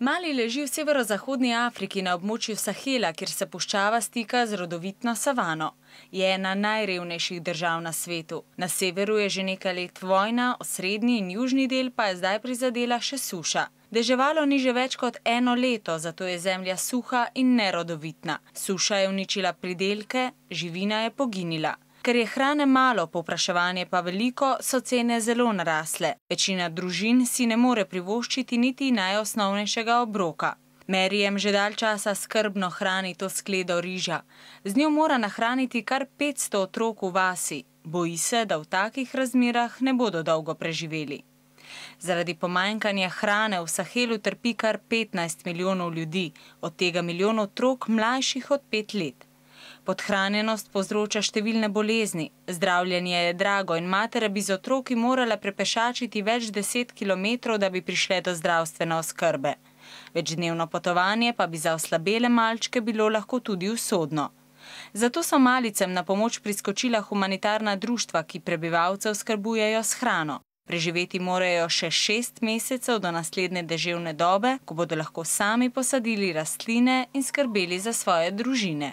Mali leži v severozahodni Afriki na območju Sahela, kjer se puščava stika z rodovitno savano. Je ena najrevnejših držav na svetu. Na severu je že nekaj let vojna, osrednji in južni del pa je zdaj prizadela še suša. Deževalo ni že več kot 1 leto, zato je zemlja suha in nerodovitna. Suša je uničila pridelke, živina je poginila. Ker je hrane malo, povpraševanje pa veliko, so cene zelo narasle. Večina družin si ne more privoščiti niti najosnovnejšega obroka. Merijem že dalj časa skrbno hrani to skledo riža. Z njo mora nahraniti kar 500 otrok v vasi. Boji se, da v takih razmerah ne bodo dolgo preživeli. Zaradi pomanjkanja hrane v Sahelu trpi kar 15 milijonov ljudi, od tega milijon otrok mlajših od 5 let. Podhranjenost povzroča številne bolezni. Zdravljenje je drago in matere bi z otroki morale prepešačiti več 10 kilometrov, da bi prišle do zdravstvene oskrbe. Večdnevno potovanje pa bi za oslabele malčke bilo lahko tudi usodno. Zato so malicem na pomoč priskočila humanitarna društva, ki prebivalce oskrbujejo s hrano. Preživeti morajo še 6 mesecev do naslednje deževne dobe, ko bodo lahko sami posadili rastline in skrbeli za svoje družine.